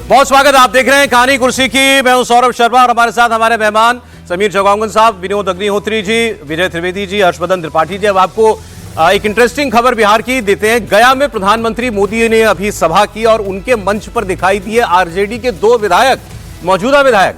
बहुत स्वागत। आप देख रहे हैं कहानी कुर्सी की। मैं हूं सौरभ शर्मा और हमारे साथ हमारे मेहमान समीर चौगांगन साहब, विनोद अग्निहोत्री जी, विजय त्रिवेदी जी, हर्षवर्धन त्रिपाठी जी। अब आपको एक इंटरेस्टिंग खबर बिहार की देते हैं। गया में प्रधानमंत्री मोदी ने अभी सभा की और उनके मंच पर दिखाई दिए आरजेडी के दो विधायक, मौजूदा विधायक।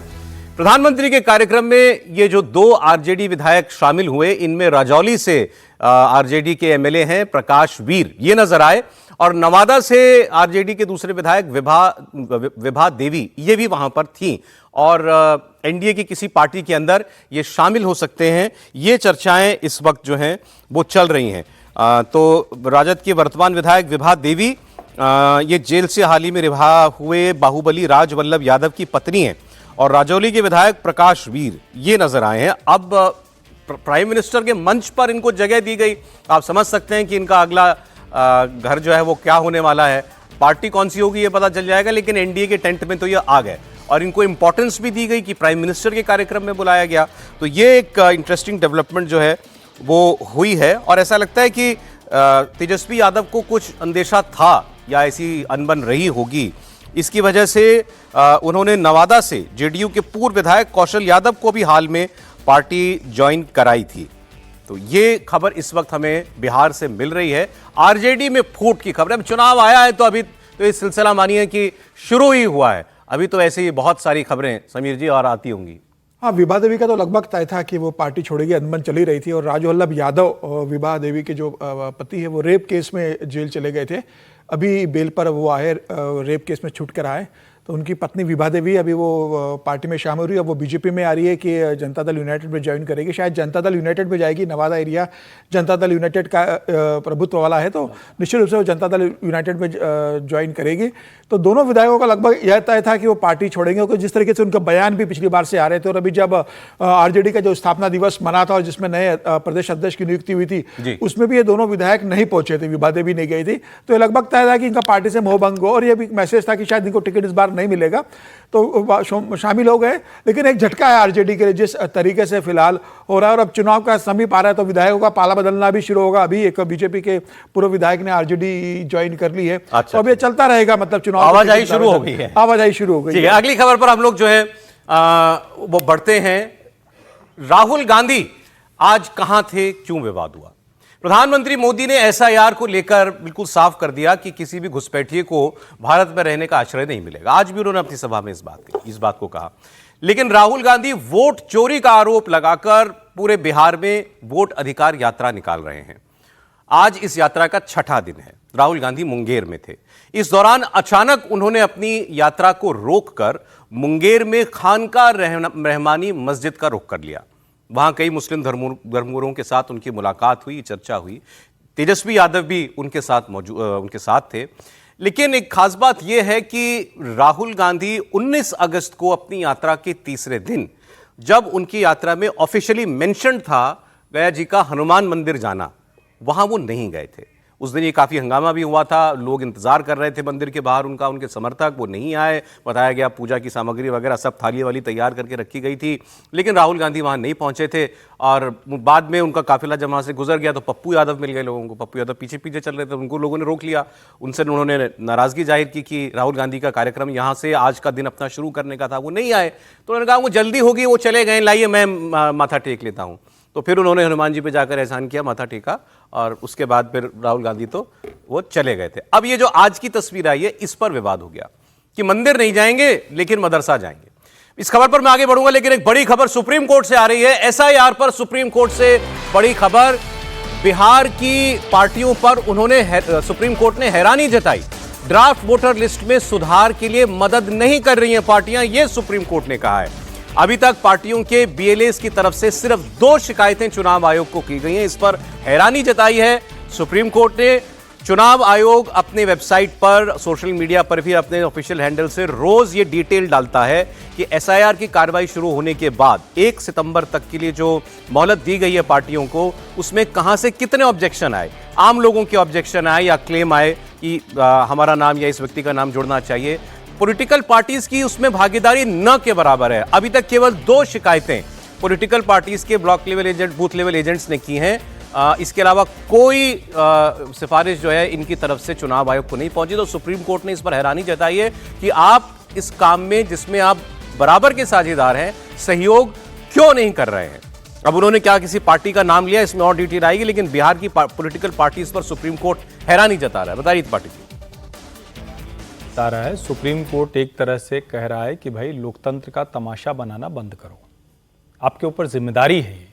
प्रधानमंत्री के कार्यक्रम में ये जो दो आरजेडी विधायक शामिल हुए, इनमें राजौली से आरजेडी के एमएलए हैं प्रकाश वीर, ये नजर आए, और नवादा से आरजेडी के दूसरे विधायक विभा देवी, ये भी वहां पर थी। और एनडीए की किसी पार्टी के अंदर ये शामिल हो सकते हैं, ये चर्चाएं इस वक्त जो हैं वो चल रही हैं। तो राजद के वर्तमान विधायक विभा देवी ये जेल से हाल ही में रिहा हुए बाहुबली राज वल्लभ यादव की पत्नी हैं, और राजौली के विधायक प्रकाश वीर ये नजर आए हैं। अब प्राइम मिनिस्टर के मंच पर इनको जगह दी गई। आप समझ सकते हैं कि इनका अगला घर जो है वो क्या होने वाला है। पार्टी कौन सी होगी ये पता चल जाएगा, लेकिन एनडीए के टेंट में तो ये आ गए और इनको इंपॉर्टेंस भी दी गई कि प्राइम मिनिस्टर के कार्यक्रम में बुलाया गया। तो ये एक इंटरेस्टिंग डेवलपमेंट जो है वो हुई है, और ऐसा लगता है कि तेजस्वी यादव को कुछ अंदेशा था या ऐसी अनबन रही होगी। इसकी वजह से उन्होंने नवादा से जेडीयू के पूर्व विधायक कौशल यादव को भी हाल में पार्टी ज्वाइन कराई थी। तो ये खबर इस वक्त हमें बिहार से मिल रही है। आरजेडी में फूट की खबर। अब चुनाव आया है तो अभी तो ये सिलसिला मानिए कि शुरू ही हुआ है। अभी तो ऐसे ही बहुत सारी खबरें समीर जी और आती होंगी। हाँ, विभा देवी का तो लगभग तय था कि वो पार्टी छोड़ेगी, अनबन चली रही थी। और राजवल्लभ यादव, विभा देवी के जो पति है, वो रेप केस में जेल चले गए थे। अभी बेल पर वो आए, रेप केस में छूट कर आए। तो उनकी पत्नी विभा देवी अभी वो पार्टी में शामिल हुई। अब वो बीजेपी में आ रही है कि जनता दल यूनाइटेड में ज्वाइन करेगी। शायद जनता दल यूनाइटेड में जाएगी। नवादा एरिया जनता दल यूनाइटेड का प्रभुत्व वाला है, तो निश्चित रूप से वो जनता दल यूनाइटेड में ज्वाइन करेगी। तो दोनों विधायकों का लगभग यह तय था कि वो पार्टी छोड़ेंगे, क्योंकि जिस तरीके से उनका बयान भी पिछली बार से आ रहे थे। और अभी जब आरजेडी का जो स्थापना दिवस मना था और जिसमें नए प्रदेश अध्यक्ष की नियुक्ति हुई थी, उसमें भी ये दोनों विधायक नहीं पहुंचे थे, विभा देवी नहीं गई थी। तो ये लगभग तय था कि इनका पार्टी से मोहभंग हो, और ये भी मैसेज था कि शायद इनको टिकट इस बार नहीं मिलेगा। तो शामिल हो गए। लेकिन एक झटका है आरजेडी के लिए जिस तरीके से फिलहाल हो रहा है। और अब चुनाव का समीप आ रहा है तो विधायकों का पाला बदलना भी शुरू होगा। अभी एक बीजेपी के पूर्व विधायक ने आरजेडी ज्वाइन कर ली है। तो अब ये चलता रहेगा, मतलब चुनाव आवाजाही शुरू हो गई है। आवाजाही शुरू हो गई है। अगली खबर पर हम लोग जो है वो बढ़ते हैं। राहुल गांधी आज कहां थे, क्यों विवाद हुआ? प्रधानमंत्री मोदी ने एसआईआर को लेकर बिल्कुल साफ कर दिया कि किसी भी घुसपैठिए को भारत में रहने का आश्रय नहीं मिलेगा। आज भी उन्होंने अपनी सभा में इस बात को कहा। लेकिन राहुल गांधी वोट चोरी का आरोप लगाकर पूरे बिहार में वोट अधिकार यात्रा निकाल रहे हैं। आज इस यात्रा का छठा दिन है। राहुल गांधी मुंगेर में थे। इस दौरान अचानक उन्होंने अपनी यात्रा को रोककर मुंगेर में खानका रहमानी मस्जिद का रुख कर लिया। वहां कई मुस्लिम धर्मगुरुओं के साथ उनकी मुलाकात हुई, चर्चा हुई। तेजस्वी यादव भी उनके साथ थे। लेकिन एक खास बात यह है कि राहुल गांधी 19 अगस्त को अपनी यात्रा के तीसरे दिन, जब उनकी यात्रा में ऑफिशियली मेंशन था गया जी का हनुमान मंदिर जाना, वहां वो नहीं गए थे। उस दिन ये काफी हंगामा भी हुआ था। लोग इंतजार कर रहे थे मंदिर के बाहर उनके समर्थक, वो नहीं आए। बताया गया पूजा की सामग्री वगैरह सब थाली वाली तैयार करके रखी गई थी, लेकिन राहुल गांधी वहां नहीं पहुंचे थे। और बाद में उनका काफिला जब वहां से गुजर गया तो पप्पू यादव मिल गए लोगों को। पप्पू यादव पीछे पीछे चल रहे थे, उनको लोगों ने रोक लिया। उनसे उन्होंने नाराजगी जाहिर की कि राहुल गांधी का कार्यक्रम यहाँ से आज का दिन अपना शुरू करने का था, वो नहीं आए। तो उन्होंने कहा वो जल्दी होगी, वो चले गए, लाइए मैं माथा टेक लेता हूँ। तो फिर उन्होंने हनुमान जी पे जाकर एहसान किया, माथा टेका, और उसके बाद फिर राहुल गांधी तो वो चले गए थे। अब ये जो आज की तस्वीर आई है, इस पर विवाद हो गया कि मंदिर नहीं जाएंगे लेकिन मदरसा जाएंगे। इस खबर पर मैं आगे बढ़ूंगा, लेकिन एक बड़ी खबर सुप्रीम कोर्ट से आ रही है। एसआईआर पर सुप्रीम कोर्ट से बड़ी खबर। बिहार की पार्टियों पर सुप्रीम कोर्ट ने हैरानी जताई। ड्राफ्ट वोटर लिस्ट में सुधार के लिए मदद नहीं कर रही हैं पार्टियां, यह सुप्रीम कोर्ट ने कहा है। अभी तक पार्टियों के बीएलएस की तरफ से सिर्फ 2 शिकायतें चुनाव आयोग को की गई हैं। इस पर हैरानी जताई है सुप्रीम कोर्ट ने। चुनाव आयोग अपने वेबसाइट पर, सोशल मीडिया पर भी अपने ऑफिशियल हैंडल से रोज ये डिटेल डालता है कि एसआईआर की कार्रवाई शुरू होने के बाद 1 सितंबर तक के लिए जो मोहलत दी गई है पार्टियों को, उसमें कहां से कितने ऑब्जेक्शन आए, आम लोगों के ऑब्जेक्शन आए या क्लेम आए कि हमारा नाम या इस व्यक्ति का नाम जुड़ना चाहिए। पॉलिटिकल पार्टीज की उसमें भागीदारी न के बराबर है। अभी तक केवल 2 शिकायतें पॉलिटिकल पार्टीज के block level agent, booth level agents ने की हैं। इसके अलावा कोई सिफारिश जो है इनकी तरफ से चुनाव आयोग को नहीं पहुंची। तो सुप्रीम कोर्ट ने इस पर हैरानी जताई है कि आप इस काम में जिसमें आप बराबर के साझेदार हैं सहयोग क्यों नहीं कर रहे हैं? अब उन्होंने क्या किसी पार्टी का नाम लिया, इसमें और डिटेल आएगी, लेकिन बिहार की पॉलिटिकल पार्टीज पर सुप्रीम कोर्ट हैरानी जता रहा है। बताइए पार्टी बता रहा है सुप्रीम कोर्ट एक तरह से कह रहा है कि भाई लोकतंत्र का तमाशा बनाना बंद करो, आपके ऊपर जिम्मेदारी है ये।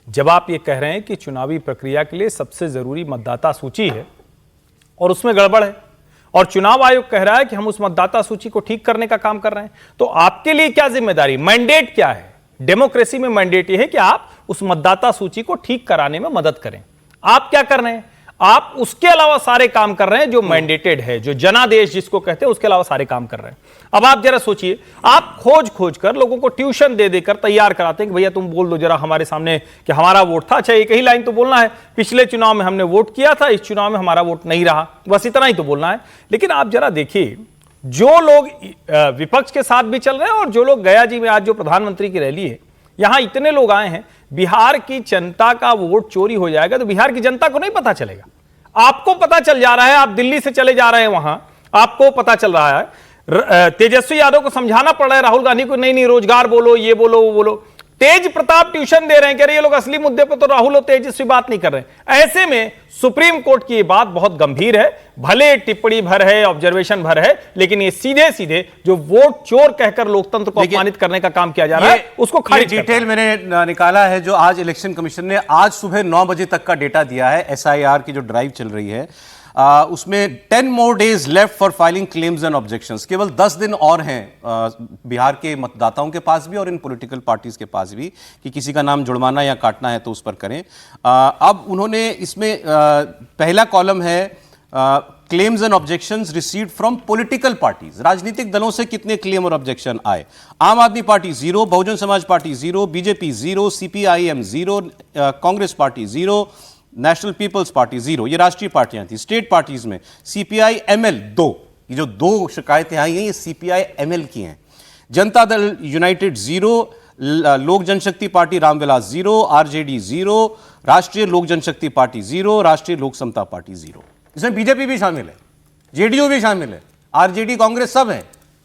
जब आप ये कह रहे हैं कि चुनावी प्रक्रिया के लिए सबसे जरूरी मतदाता सूची है और उसमें गड़बड़ है, और चुनाव आयोग कह रहा है कि हम उस मतदाता सूची को ठीक करने का काम कर रहे हैं, तो आपके लिए क्या जिम्मेदारी, मैंडेट क्या है? डेमोक्रेसी में मैंडेट ये है कि आप उस मतदाता सूची को ठीक कराने में मदद करें। आप क्या कर रहे हैं? आप उसके अलावा सारे काम कर रहे हैं जो मैंडेटेड है, जो जनादेश जिसको कहते हैं, उसके अलावा सारे काम कर रहे हैं। अब आप जरा सोचिए, आप खोज खोज कर लोगों को ट्यूशन दे देकर तैयार कराते हैं कि भैया तुम बोल दो जरा हमारे सामने कि हमारा वोट था। अच्छा, एक ही लाइन तो बोलना है, पिछले चुनाव में हमने वोट किया था, इस चुनाव में हमारा वोट नहीं रहा, बस इतना ही तो बोलना है। लेकिन आप जरा देखिए, जो लोग विपक्ष के साथ भी चल रहे हैं और जो लोग गया जी में आज जो प्रधानमंत्री की रैली है, यहां इतने लोग आए हैं, बिहार की जनता का वोट चोरी हो जाएगा तो बिहार की जनता को नहीं पता चलेगा। आपको पता चल जा रहा है, आप दिल्ली से चले जा रहे हैं वहां, आपको पता चल रहा है। तेजस्वी यादव को समझाना पड़ रहा है राहुल गांधी को, नहीं नहीं रोजगार बोलो, ये बोलो वो बोलो। तेज प्रताप ट्यूशन दे रहे हैं, कह रहे ये लोग असली मुद्दे पर तो राहुल और तेजस्वी बात नहीं कर रहे। ऐसे में सुप्रीम कोर्ट की ये बात बहुत गंभीर है, भले टिप्पणी भर है, ऑब्जर्वेशन भर है, लेकिन ये सीधे सीधे जो वोट चोर कहकर लोकतंत्र को अपमानित करने का काम किया जा रहा है उसको खारिज डिटेल मैंने निकाला है जो आज इलेक्शन कमीशन ने आज सुबह 9 बजे तक का डेटा दिया है। SIR की जो ड्राइव चल रही है उसमें 10 more days left for filing claims and objections। केवल 10 दिन और हैं बिहार के मतदाताओं के पास भी और इन पॉलिटिकल पार्टीज के पास भी कि किसी का नाम जुड़वाना या काटना है तो उस पर करें। अब उन्होंने इसमें पहला कॉलम है claims and objections received from political parties. राजनीतिक दलों से कितने क्लेम और ऑब्जेक्शन आए? आम आदमी party 0, Bahujan Samaj party 0, BJP 0, CPIM 0, Congress party 0, national people's party 0। ये राष्ट्रीय पार्टियां थी। स्टेट पार्टीज में CPI ML 2, ये जो 2 शिकायतें आई हैं ये CPI ML की हैं। जनता दल यूनाइटेड 0, लोक जनशक्ति पार्टी रामविलास 0, RJD 0, राष्ट्रीय लोक जनशक्ति पार्टी 0, राष्ट्रीय लोक समता पार्टी 0। इसमें बीजेपी भी शामिल है, JDU भी शामिल है, RJD कांग्रेस सब है।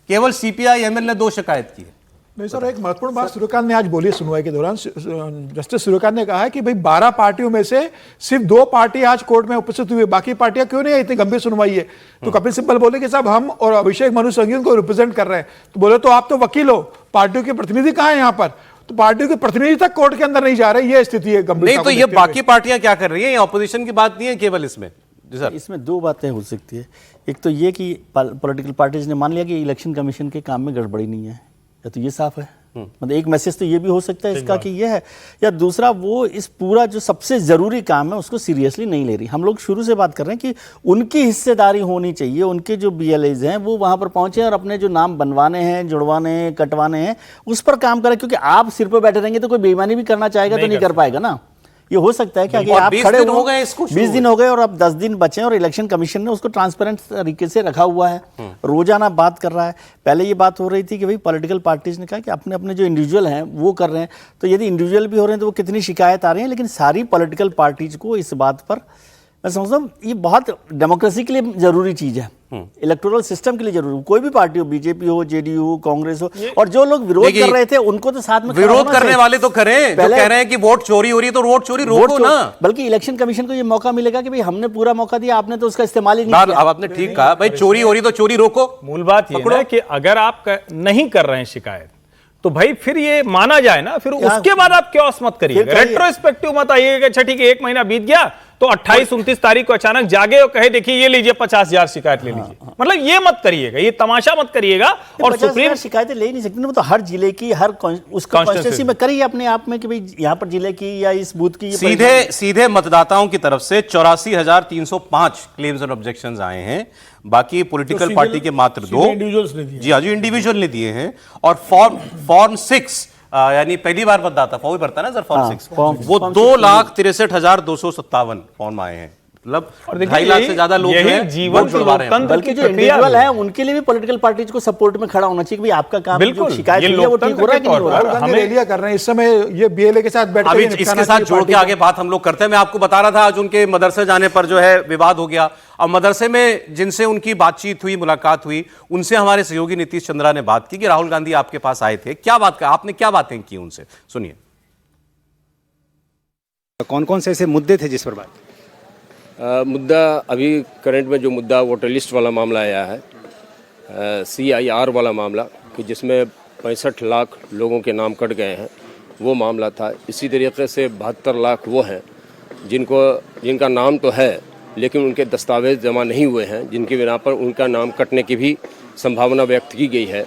केवल CPI ML ने 2 शिकायत की है। नहीं सर, एक महत्वपूर्ण बात सूर्यकांत ने आज बोली सुनवाई के दौरान। जस्टिस सूर्यकांत ने कहा है कि भाई 12 पार्टियों में से सिर्फ 2 पार्टी आज कोर्ट में उपस्थित हुई, बाकी पार्टियां क्यों नहीं है? इतनी गंभीर सुनवाई है। तो कपिल सिब्बल बोले कि साहब हम और अभिषेक मनु सिंघवी उनको रिप्रेजेंट कर रहे हैं। तो बोले तो आप तो वकील हो, पार्टियों के प्रतिनिधि कहाँ है यहाँ पर? तो पार्टियों के प्रतिनिधि तक कोर्ट के अंदर नहीं जा रहे, ये स्थिति है गंभीर। नहीं तो ये बाकी पार्टियां क्या कर रही है? ऑपोजिशन की बात नहीं है केवल इसमें। जी सर, इसमें 2 बातें हो सकती है। एक तो ये कि पॉलिटिकल पार्टीज ने मान लिया कि इलेक्शन कमीशन के काम में गड़बड़ी नहीं है, या तो ये साफ है, मतलब एक मैसेज तो ये भी हो सकता है इसका कि ये है, या दूसरा वो इस पूरा जो सबसे जरूरी काम है उसको सीरियसली नहीं ले रही। हम लोग शुरू से बात कर रहे हैं कि उनकी हिस्सेदारी होनी चाहिए, उनके जो BLAs हैं वो वहां पर पहुंचे और अपने जो नाम बनवाने हैं, जुड़वाने हैं, कटवाने हैं उस पर काम करें, क्योंकि आप सिर पर बैठे रहेंगे तो कोई बेईमानी भी करना चाहेगा तो नहीं कर पाएगा ना। ये हो सकता है कि आगे आप खड़े हो गए, 20 दिन हो गए और अब 10 दिन बचे और इलेक्शन कमीशन ने उसको ट्रांसपेरेंट तरीके से रखा हुआ है, रोजाना बात कर रहा है। पहले ये बात हो रही थी कि भाई पॉलिटिकल पार्टीज ने कहा कि अपने अपने जो इंडिविजुअल हैं वो कर रहे हैं, तो यदि इंडिविजुअल भी हो रहे हैं तो वो कितनी शिकायत आ रही है, लेकिन सारी पॉलिटिकल पार्टीज को इस बात पर मैं समझता हूँ ये बहुत डेमोक्रेसी के लिए जरूरी चीज है, इलेक्टोरल सिस्टम के लिए जरूरी। कोई भी पार्टी हो, बीजेपी हो, JDU हो, कांग्रेस हो, और जो लोग विरोध कर रहे थे उनको तो साथ में विरोध करने वाले तो करें, जो कह रहे हैं कि वोट चोरी हो रही है तो वोट चोरी रोको ना। बल्कि इलेक्शन कमीशन को ये मौका मिलेगा कि भाई हमने पूरा मौका दिया, आपने तो उसका इस्तेमाल ही नहीं किया। अब आपने ठीक कहा, भाई चोरी हो रही तो चोरी रोको। मूल बात ये है कि अगर आप नहीं कर रहे हैं शिकायत तो भाई फिर ये माना जाए ना, फिर उसके बाद आप क्यों मत करिए, रेट्रोस्पेक्टिव मत आइएगा। अच्छा ठीक है, 1 महीना बीत गया तो 28-29 तारीख को अचानक जागे और कहे देखिए ये लीजिए 50,000 शिकायत ले लीजिए, मतलब ये मत करिएगा, ये तमाशा मत करिएगा। और सुप्रीम शिकायतें ले नहीं सकते ना, वो तो हर जिले की, हर उसका कॉन्स्टिट्यूंसी में करिए अपने आप में कि भाई यहाँ पर जिले की या इस बूथ की। सीधे मतदाताओं की तरफ से 84,305 क्लेम्स और ऑब्जेक्शंस आए हैं, बाकी पॉलिटिकल पार्टी के मात्र 2। जी हाँ, जो इंडिविजुअल ने दिए हैं। और फॉर्म 6 यानी पहली बार मतदाता फॉर्म भरता है ना सर, फॉर्म 6, वो 2,63,257 फॉर्म आए हैं मतलब और देखिए 2.5 लाख से ज्यादा लोग यही हैं, जीवन वोट जुड़वा रहे हैं। लोकतंत्र बल्कि की जो प्रक्रिया इंडिविजुअल भी है उनके लिए भी पॉलिटिकल पार्टीज को सपोर्ट में खड़ा होना चाहिए कि भाई आपका काम जो बिल्कुल, शिकायत ये हुई है वो ठीक हो रहा है कि नहीं हो रहा लोकतंत्र है। के राहुल गांधी रैलियां कर रहे हैं इस समय, ये बीएलए के साथ बैठ अभी इसके साथ जोड़ के आगे बात हम लोग करते हैं। मैं आपको बता रहा था आज उनके मदरसे जाने पर जो है विवाद हो गया। अब मदरसे में जिनसे उनकी बातचीत हुई, मुलाकात हुई, उनसे हमारे सहयोगी नीतीश चंद्रा ने बात की कि राहुल गांधी आपके पास आए थे, क्या बात का आपने क्या बातें की उनसे, सुनिए। कौन कौन से ऐसे मुद्दे थे जिस पर बात? मुद्दा अभी करंट में जो मुद्दा वोटर लिस्ट वाला मामला आया है, CIR वाला मामला, कि जिसमें 65 लाख लोगों के नाम कट गए हैं, वो मामला था। इसी तरीके से 72 लाख वो हैं जिनका नाम तो है लेकिन उनके दस्तावेज जमा नहीं हुए हैं, जिनकी बिना पर उनका नाम कटने की भी संभावना व्यक्त की गई है।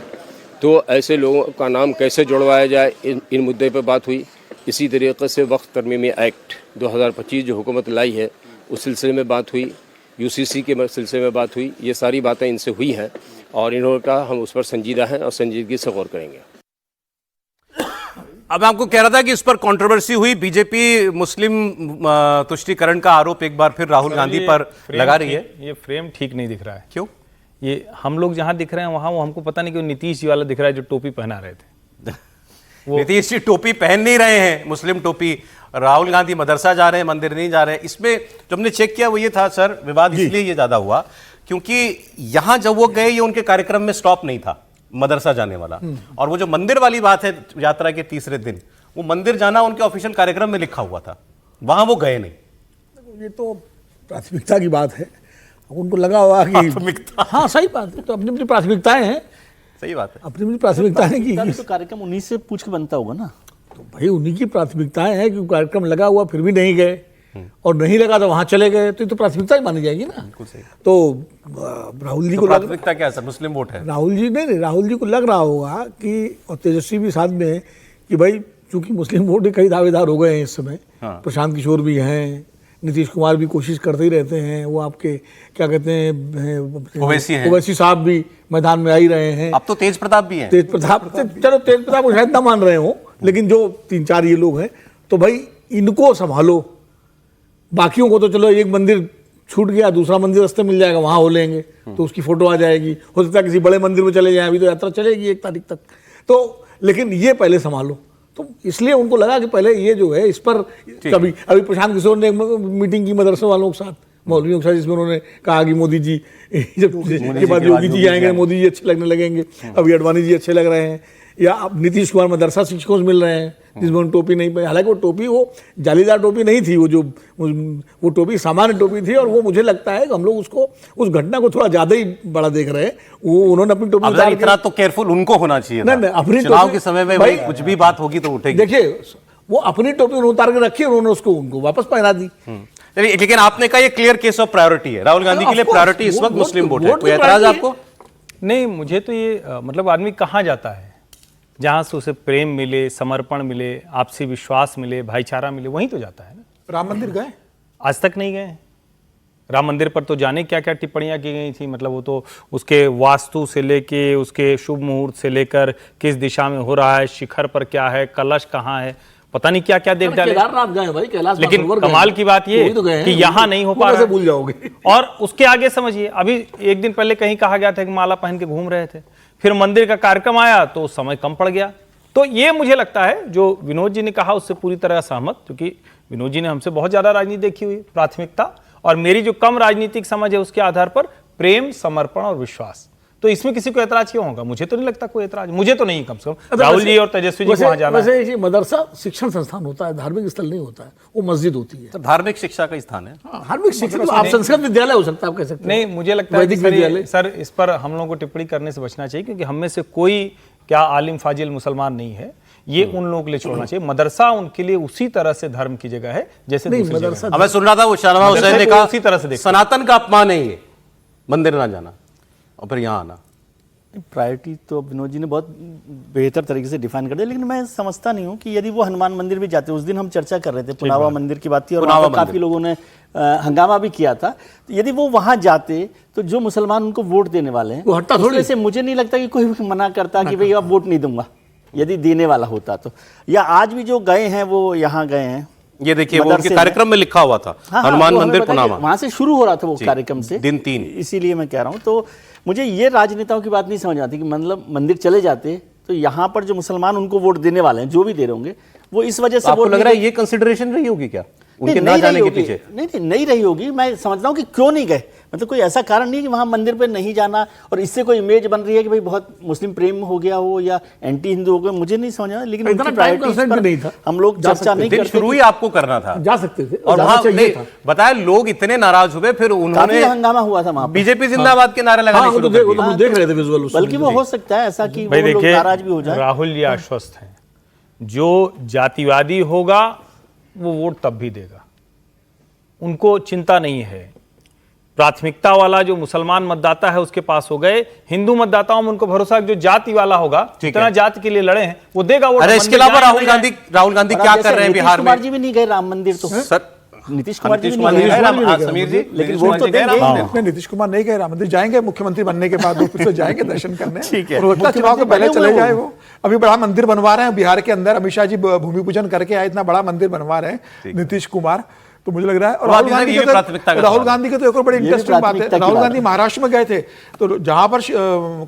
तो ऐसे लोगों का नाम कैसे जुड़वाया जाए, इन मुद्दे पर बात हुई। इसी तरीके से वक्त तरमीमी एक्ट 2025 जो हुकूमत लाई है उस सिलसिले में बात हुई, UCC के सिलसिले में बात हुई। ये सारी बातें इनसे हुई हैं और इन्होंने कहा हम उस पर संजीदा हैं और संजीदगी से गौर करेंगे। अब मैं आपको कह रहा था कि इस पर कंट्रोवर्सी हुई। बीजेपी मुस्लिम तुष्टीकरण का आरोप एक बार फिर राहुल गांधी पर लगा रही है। ये फ्रेम ठीक नहीं दिख रहा है। क्यों? ये हम लोग जहां दिख रहे हैं वहां वो हमको पता नहीं क्यों नीतीश जी वाला दिख रहा है जो टोपी पहना रहे थे। नीतीश जी टोपी पहन नहीं रहे हैं, मुस्लिम टोपी। राहुल गांधी मदरसा जा रहे हैं, मंदिर नहीं जा रहे हैं। इसमें जो हमने चेक किया वो ये था सर, विवाद इसलिए ये ज्यादा हुआ क्योंकि यहां जब वो गए ये उनके कार्यक्रम में स्टॉप नहीं था, मदरसा जाने वाला। और वो जो मंदिर वाली बात है, यात्रा के तीसरे दिन वो मंदिर जाना उनके ऑफिशियल कार्यक्रम में लिखा हुआ था, वहां वो गए नहीं। ये तो प्राथमिकता की बात है। उनको लगा हुआ कि प्राथमिकता। हाँ सही बात है, तो अपनी अपनी प्राथमिकताएं हैं, सही बात है। अपनी अपनी प्राथमिकताएं की तो कार्यक्रम उन्हीं से पूछ के बनता होगा ना। तो भाई उन्हीं की प्राथमिकताएं हैं कि कार्यक्रम लगा हुआ फिर भी नहीं गए और नहीं लगा तो वहां चले गए, तो ये तो प्राथमिकता ही मानी जाएगी ना। तो राहुल जी तो को प्राथमिकता क्या है सर? मुस्लिम वोट है। राहुल जी नहीं, राहुल जी को लग रहा होगा कि, और तेजस्वी भी साथ में, कि भाई चूंकि मुस्लिम वोट के कई दावेदार हो गए हैं इस समय। प्रशांत किशोर भी हैं, नीतीश कुमार भी कोशिश करते ही रहते हैं, वो आपके क्या कहते हैं ओवैसी साहब भी मैदान में आ ही रहे हैं। अब तो तेज प्रताप भी हैं। तेज प्रताप, चलो तेज प्रताप को शायद ना मान रहे हो, लेकिन जो 3-4 ये लोग हैं, तो भाई इनको संभालो। बाकियों को तो चलो एक मंदिर छूट गया, दूसरा मंदिर रास्ते मिल जाएगा, वहां हो लेंगे तो उसकी फोटो आ जाएगी। हो सकता है किसी बड़े मंदिर में चले जाएं, अभी तो यात्रा चलेगी 1 तारीख तक, तो लेकिन ये पहले संभालो। तो इसलिए उनको लगा कि पहले ये जो है इस पर कभी, अभी प्रशांत किशोर ने एक मीटिंग की मदरसे वालों के साथ, मौलवियों के साथ, जिसमें उन्होंने कहा कि मोदी जी जब के बाद योगी जी आएंगे, मोदी जी अच्छे लगने लगेंगे, अभी अडवाणी जी अच्छे लग रहे हैं, या अब नीतीश कुमार मदरसा शिक्षकों से मिल रहे हैं जिसमें उन्होंने टोपी नहीं पहनी। हालांकि वो टोपी, वो जालीदार टोपी नहीं थी, वो टोपी सामान्य टोपी थी। और वो मुझे लगता है कि हम लोग उसको, उस घटना को थोड़ा ज्यादा ही बड़ा देख रहे हैं। वो उन्होंने अपनी टोपी उतार, इतना तो केयरफुल उनको होना चाहिए था। नहीं, अपनी चुनाव के समय में भाई कुछ भी बात होगी तो उठेगी। देखिए वो अपनी टोपी उन्होंने उतार के रखी, उन्होंने उसको उनको वापस पहना दी। लेकिन आपने कहा ये क्लियर केस ऑफ प्रायोरिटी है, राहुल गांधी के लिए प्रायोरिटी इस वक्त मुस्लिम वोट है। कोई एतराज आपको? नहीं, मुझे तो ये मतलब आदमी कहाँ जाता है जहां से उसे प्रेम मिले, समर्पण मिले, आपसी विश्वास मिले, भाईचारा मिले, वहीं तो जाता है ना। राम मंदिर गए? आज तक नहीं गए। राम मंदिर पर तो जाने क्या क्या टिप्पणियां की गई थी, मतलब वो तो उसके वास्तु से लेके, उसके शुभ मुहूर्त से लेकर किस दिशा में हो रहा है, शिखर पर क्या है, कलश कहाँ है, पता नहीं क्या क्या देख डाले। केदारनाथ गए भाई, कैलाश लेकिन मानसरोवर कमाल गए। की बात ये तो कि यहाँ नहीं हो पा रहा, भूल जाओगे। और उसके आगे समझिए, अभी एक दिन पहले कहीं कहा गया था कि माला पहन के घूम रहे थे, फिर मंदिर का कार्यक्रम आया तो समय कम पड़ गया। तो ये मुझे लगता है जो विनोद जी ने कहा उससे पूरी तरह सहमत, क्योंकि विनोद जी ने हमसे बहुत ज्यादा राजनीति देखी हुई, प्राथमिकता और मेरी जो कम राजनीतिक समझ है उसके आधार पर प्रेम, समर्पण और विश्वास। तो इसमें किसी को एतराज क्यों होगा? मुझे तो नहीं लगता कोई एतराज, मुझे तो नहीं, कम से कम राहुल जी और तेजस्वी जी को वहां जाना है। वैसे मदरसा शिक्षण संस्थान होता है, धार्मिक स्थल नहीं होता है, वो मस्जिद होती है। तो धार्मिक शिक्षा का स्थान है। धार्मिक शिक्षा तो आप संस्कृत विद्यालय हो सकता है, आप कह सकते हैं। नहीं, मुझे लगता है कि वैदिक विद्यालय। सर इस पर हम लोगों को टिप्पणी करने से बचना चाहिए, क्योंकि हम में से कोई क्या आलिम फाजिल मुसलमान नहीं है। ये उन लोगों के लिए छोड़ना चाहिए। मदरसा उनके लिए उसी तरह से धर्म की जगह है जैसे दूसरी जगह है। अब मैं सुन रहा था वो शाहनवाज हुसैन ने कहा उसी तरह से देखते सनातन का अपमान है ये, मंदिर ना जाना और फिर यहाँ आना। प्रायोरिटी तो विनोद जी ने बहुत बेहतर तरीके से डिफाइन कर दिया, लेकिन मैं समझता नहीं हूँ कि यदि वो हनुमान मंदिर भी जाते, उस दिन हम चर्चा कर रहे थे, पुनावा मंदिर की बात थी और वहाँ पर काफी लोगों ने हंगामा भी किया था। तो यदि वो वहाँ जाते तो जो मुसलमान उनको वोट देने वाले हैं, वो हटता थोड़ी से मुझे नहीं लगता कि कोई भी मना करता कि भाई अब वोट नहीं दूंगा, यदि देने वाला होता तो। या आज भी जो गए हैं वो यहाँ गए हैं, ये देखिए वो मदरसे उनके में। कार्यक्रम में लिखा हुआ था, हाँ, हनुमान वो हमें मंदिर पता है कि पुनामा। वहां से शुरू हो रहा था वो जी, कार्यक्रम से, दिन 3। इसीलिए मैं कह रहा हूं। तो मुझे ये राजनेताओं की बात नहीं समझ आती कि मतलब मंदिर चले जाते तो यहाँ पर जो मुसलमान उनको वोट देने वाले हैं, जो भी दे रहे होंगे, वो इस वजह से आपको वोट लग नहीं रहा है ये कंसिडरेशन रही होगी क्या उनके ना नहीं जाने रही के होगी। पीछे? नहीं रही होगी। मैं समझता हूँ कि क्यों नहीं गए, मतलब कोई ऐसा कारण नहीं कि वहाँ मंदिर पे नहीं जाना और इससे कोई इमेज बन रही है कि भाई बहुत मुस्लिम प्रेम हो गया हो या एंटी हिंदू हो गया, मुझे नहीं समझ आया। लेकिन इतना उनकी टाइम priorities कंसेंट पर नहीं था। हम लोग चर्चा नहीं दिन करते। शुरू ही आपको करना था, जा सकते थे और जाना वहां चाहिए नहीं था। बताया, लोग इतने नाराज हुए, फिर काफी उन्होंने हंगामा हुआ था वहाँ पर। बीजेपी जिंदाबाद के नारे लगाने हाँ, वो शुरू तो कर देख दिए। देख रहे थे विजुअल उस बल्कि समय। वो हो सकता है ऐसा कि भाई वो लोग देखिए, नाराज भी हो जाए। राहुल जी आश्वस्त हैं, जो जातिवादी होगा वो वोट तब भी देगा, उनको चिंता नहीं है। प्राथमिकता वाला जो मुसलमान मतदाता है उसके पास हो गए, हिंदू मतदाताओं में उनको भरोसा है कि जो जाति वाला होगा, जितना जाति के लिए लड़े हैं वो देगा वोट। अरे इसके अलावा राहुल गांधी और क्या अब कर जैसे रहे हैं नीतीश बिहार में? कुमार जी भी नहीं गए राम मंदिर, तो सर नीतीश कुमार जी नीतीश भी कुमार नहीं नहीं गए। गए राम, समीर जी, लेकिन नीतीश वोट कुमार तो जी गए देंगे। राम मंदिर। नहीं, नीतीश कुमार नहीं गए राम मंदिर, जाएंगे मुख्यमंत्री बनने के बाद, वो फिर से जाएंगे दर्शन करने। ठीक है। और लगता है चुनाव के मुख्यमंत्री पहले बने चले हुए जाए हो। वो। अभी बड़ा मंदिर बनवा रहे हैं बिहार के अंदर, अमित शाह जी भूमि पूजन करके आए, इतना बड़ा मंदिर बनवा रहे हैं नीतीश कुमार। तो मुझे लग रहा है, और राहुल गांधी ये भी प्राथमिकता का राहुल सवाल है। गांधी की तो एक और बड़ी भी इंटरेस्टिंग बात है, प्राथमिकता की राहुल बात गांधी है। महाराष्ट्र में गए थे, तो जहां पर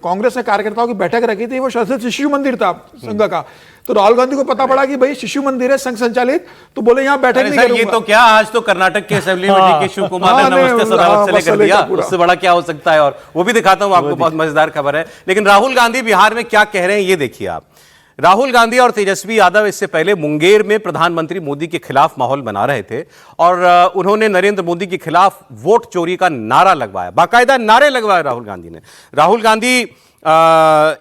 कांग्रेस ने कार्यकर्ताओं की बैठक रखी थी, वो शायद शिशु मंदिर था संघ का। तो राहुल गांधी को पता पड़ा कि भाई शिशु मंदिर है संघ संचालित, तो बोले यहाँ बैठक अरे नहीं सर, ये करूंगा। तो क्या, आज तो कर्नाटक के असेंबली में डी के शिव कुमार ने हाँ, नहीं, नमस्ते सदावत हाँ, से लेकर मसले दिया, का पूरा। उससे बड़ा क्या हो सकता है। और वो भी दिखाता हूं आपको, बहुत मजेदार खबर है। लेकिन राहुल गांधी बिहार में क्या कह रहे हैं ये देखिए आप। राहुल गांधी और तेजस्वी यादव इससे पहले मुंगेर में प्रधानमंत्री मोदी के खिलाफ माहौल बना रहे थे और उन्होंने नरेंद्र मोदी के खिलाफ वोट चोरी का नारा लगवाया, बाकायदा नारे लगवाए राहुल गांधी ने। राहुल गांधी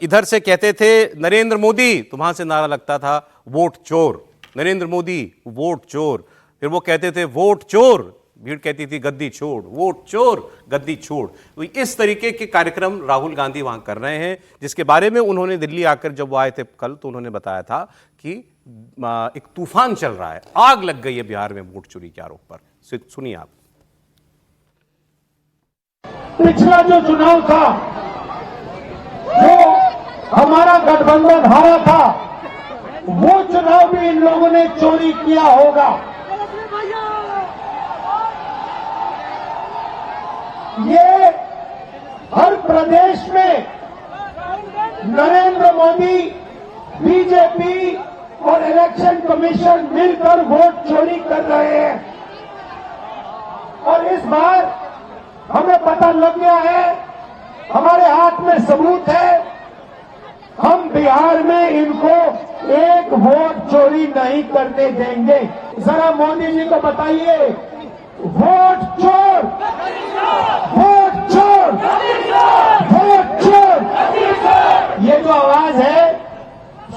इधर से कहते थे नरेंद्र मोदी, तो वहां से नारा लगता था वोट चोर, नरेंद्र मोदी वोट चोर। फिर वो कहते थे वोट चोर, भीड़ कहती थी गद्दी छोड़, वोट चोर गद्दी छोड़। तो इस तरीके के कार्यक्रम राहुल गांधी वहां कर रहे हैं, जिसके बारे में उन्होंने दिल्ली आकर जब वो आए थे कल, तो उन्होंने बताया था कि एक तूफान चल रहा है, आग लग गई है बिहार में वोट चोरी के आरोप पर। सुनिए आप। पिछला जो चुनाव था, जो हमारा गठबंधन हारा था, वो चुनाव भी इन लोगों ने चोरी किया होगा। ये हर प्रदेश में नरेंद्र मोदी, बीजेपी और इलेक्शन कमीशन मिलकर वोट चोरी कर रहे हैं। और इस बार हमें पता लग गया है, हमारे हाथ में सबूत है, हम बिहार में इनको एक वोट चोरी नहीं करने देंगे। जरा मोदी जी को बताइए, वोट चोर, वोट चोर, वोट चोर। ये जो आवाज है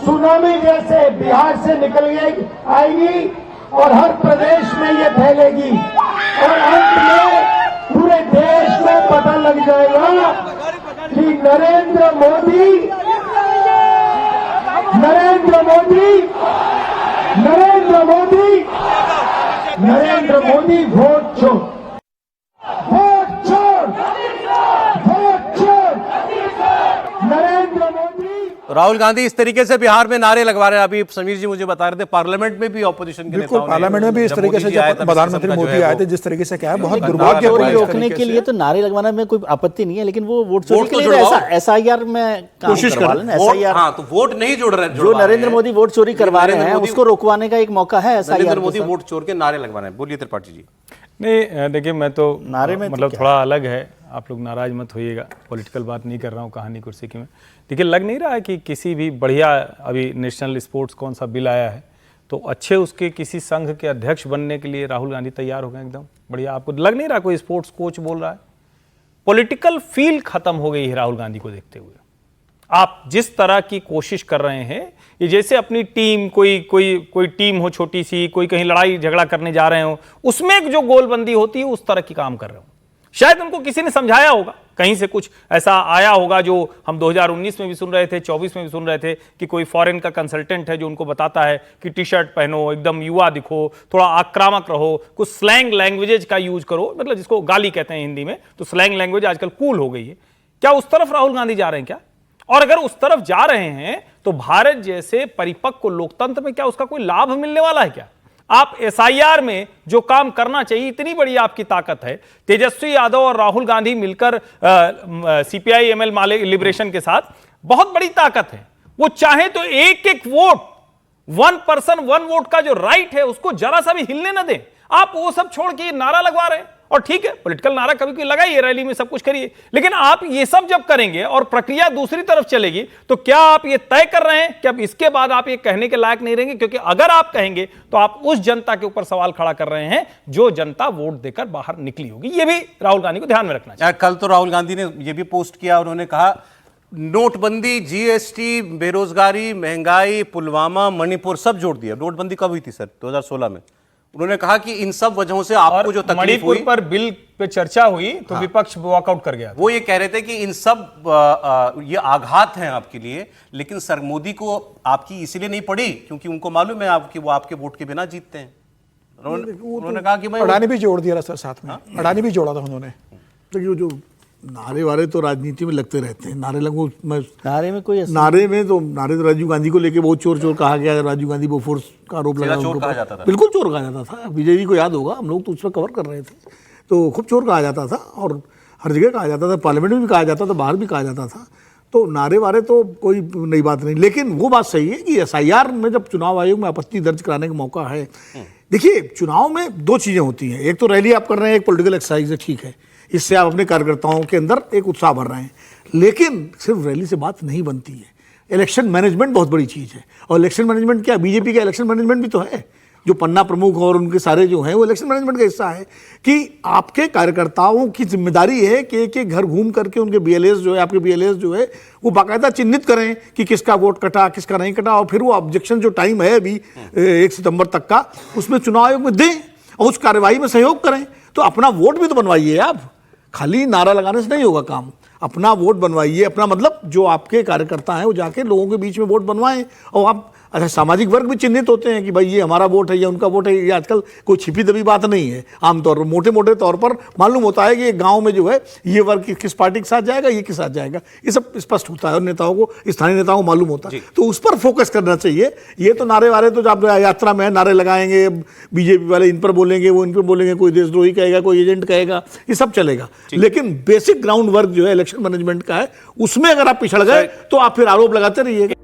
सुनामी जैसे बिहार से निकल आएगी और हर प्रदेश में ये फैलेगी और अंत में पूरे देश में पता लग जाएगा कि नरेंद्र मोदी, नरेंद्र मोदी, नरेंद्र मोदी, नरेंद्र मोदी वोट चोर, वोट चोर, वोट चोर, नरेंद्र मोदी। राहुल गांधी इस तरीके से बिहार में नारे लगवा रहे हैं। अभी समीर जी मुझे बता रहे थे पार्लियामेंट में भी ऑपोजिशन के बिल्कुल, नेताओं ने, पार्लियामेंट में भी इस जब तरीके मोदी से जी आए जब तब इस प्रधानमंत्री किस्म का जो मोदी है आए वो थे, जिस तरीके से क्या है, बहुत बंदा दुर्भाग्य चोरी रोकने के लिए तो नारे लगवाने में कोई आपत्ति नहीं है, लेकिन वो वोट चोरी वोट के तो लिए जुड़वाओ। एसआईआर में काम कोशिश करवा करें। लेना। वोट, एसआईआर हाँ, तो वोट नहीं जुड़ रहे, जो नरेंद्र मोदी वोट चोरी करवा रहे हैं उसको रोकवाने का एक मौका है नरेंद्र एसआईआर मोदी वोट चोर के नारे लगवाने हैं। बोलिए त्रिपाठी जी। नहीं देखिए, मैं तो नारे में तो मतलब क्या थोड़ा अलग है, आप लोग नाराज मत होइएगा, पॉलिटिकल बात नहीं कर रहा हूँ कहानी कुर्सी की में। देखिए, लग नहीं रहा है कि किसी भी बढ़िया, अभी नेशनल स्पोर्ट्स कौन सा बिल आया है तो अच्छे उसके किसी संघ के अध्यक्ष बनने के लिए राहुल गांधी तैयार हो गए एकदम बढ़िया। आपको लग नहीं रहा कोई स्पोर्ट्स कोच बोल रहा है? पॉलिटिकल फील खत्म हो गई है राहुल गांधी को देखते हुए। आप जिस तरह की कोशिश कर रहे हैं, ये जैसे अपनी टीम, कोई टीम हो छोटी सी, कोई कहीं लड़ाई झगड़ा करने जा रहे हो, उसमें जो गोलबंदी होती है उस तरह की काम कर रहे हो। शायद उनको किसी ने समझाया होगा, कहीं से कुछ ऐसा आया होगा जो हम 2019 में भी सुन रहे थे, 24 में भी सुन रहे थे कि कोई फॉरेन का कंसल्टेंट है जो उनको बताता है कि टी शर्ट पहनो, एकदम युवा दिखो, थोड़ा आक्रामक रहो, कुछ स्लैंग लैंग्वेजेज का यूज करो, मतलब जिसको गाली कहते हैं हिंदी में, तो स्लैंग लैंग्वेज आजकल कूल हो गई है। क्या उस तरफ राहुल गांधी जा रहे हैं क्या? और अगर उस तरफ जा रहे हैं तो भारत जैसे परिपक्व लोकतंत्र में क्या उसका कोई लाभ मिलने वाला है क्या? आप एसआईआर में जो काम करना चाहिए, इतनी बड़ी आपकी ताकत है, तेजस्वी यादव और राहुल गांधी मिलकर सीपीआई एमएल माले लिबरेशन के साथ, बहुत बड़ी ताकत है। वो चाहे तो एक एक वोट, 1 पर्सन 1 वोट का जो राइट है उसको जरा सा भी हिलने ना दें। आप वो सब छोड़ के नारा लगवा रहे हैं, और ठीक है पॉलिटिकल नारा कभी कोई लगाइए, रैली में सब कुछ करिए, लेकिन आप ये सब जब करेंगे और प्रक्रिया दूसरी तरफ चलेगी तो क्या आप ये तय कर रहे हैं कि अब इसके बाद आप ये कहने के लायक नहीं रहेंगे? क्योंकि अगर आप कहेंगे तो आप उस जनता के ऊपर सवाल खड़ा कर रहे हैं जो जनता वोट देकर बाहर निकली होगी। ये भी राहुल गांधी को ध्यान में रखना चाहिए। कल तो राहुल गांधी ने यह भी पोस्ट किया, उन्होंने कहा नोटबंदी, जीएसटी, बेरोजगारी, महंगाई, पुलवामा, मणिपुर सब जोड़ दिया। नोटबंदी कब हुई थी सर? 2016 में। उन्होंने कहा कि इन सब वजहों से आपको जो तकलीफ हुई, मणिपुर पर बिल पे चर्चा हुई तो विपक्ष वॉकआउट कर गया। वो ये कह रहे थे कि इन सब ये आघात हैं आपके लिए, लेकिन सर मोदी को आपकी इसलिए नहीं पड़ी क्योंकि उनको मालूम है आपकी वो आपके वोट के बिना जीतते हैं। उन्होंने कहा कि अडानी भी जोड़ दिया सर साथ में, अडानी भी जोड़ा था उन्होंने। देखिए जो नारे वारे तो राजनीति में लगते रहते हैं, नारे लगो नारे में कोई नारे तो राजीव गांधी को लेके बहुत चोर चोर कहा गया, राजीव गांधी बोफोर्स का आरोप लगा, चोर कहा जाता था। बिल्कुल चोर कहा जाता था। विजय जी को याद होगा, हम लोग तो उस पर कवर कर रहे थे, तो खूब चोर कहा जाता था और हर जगह कहा जाता था, पार्लियामेंट में भी कहा जाता था, बाहर भी कहा जाता था। तो नारे वारे तो कोई नई बात नहीं, लेकिन वो बात सही है कि एसआईआर में जब चुनाव आयोग में आपत्ति दर्ज कराने का मौका है, देखिए चुनाव में 2 चीज़ें होती हैं, एक तो रैली आप कर रहे हैं, एक पॉलिटिकल एक्सरसाइज है, ठीक है, इससे आप अपने कार्यकर्ताओं के अंदर एक उत्साह भर रहे हैं, लेकिन सिर्फ रैली से बात नहीं बनती है। इलेक्शन मैनेजमेंट बहुत बड़ी चीज़ है, और इलेक्शन मैनेजमेंट क्या, बीजेपी का इलेक्शन मैनेजमेंट भी तो है, जो पन्ना प्रमुख और उनके सारे जो हैं वो इलेक्शन मैनेजमेंट का हिस्सा है कि आपके कार्यकर्ताओं की जिम्मेदारी है कि एक एक घर घूम करके उनके बीएलएस जो है, आपके बीएलएस जो है, वो बाकायदा चिन्हित करें कि किसका वोट कटा, किसका नहीं कटा, और फिर वो ऑब्जेक्शन जो टाइम है अभी 1 सितंबर तक का, उसमें चुनाव आयोग में दें और उस कार्रवाई में सहयोग करें। तो अपना वोट भी तो बनवाइए, आप खाली नारा लगाने से नहीं होगा काम, अपना वोट बनवाइए। अपना मतलब जो आपके कार्यकर्ता हैं वो जाके लोगों के बीच में वोट बनवाएं, और आप अच्छा सामाजिक वर्ग भी चिन्हित होते हैं कि भाई ये हमारा वोट है या उनका वोट है, ये आजकल कोई छिपी दबी बात नहीं है, आमतौर पर मोटे मोटे तौर पर मालूम होता है कि गांव में जो है ये वर्ग किस पार्टी के साथ जाएगा, ये किस साथ जाएगा, ये सब स्पष्ट होता है और नेताओं को, स्थानीय नेताओं को मालूम होता है, तो उस पर फोकस करना चाहिए। ये तो नारे वारे तो आप यात्रा में नारे लगाएंगे, बीजेपी वाले इन पर बोलेंगे, वो इन पर बोलेंगे, कोई देशद्रोही कहेगा, कोई एजेंट कहेगा, ये सब चलेगा, लेकिन बेसिक ग्राउंड वर्क जो है इलेक्शन मैनेजमेंट का है, उसमें अगर आप पिछड़ गए तो आप फिर आरोप लगाते रहिएगा।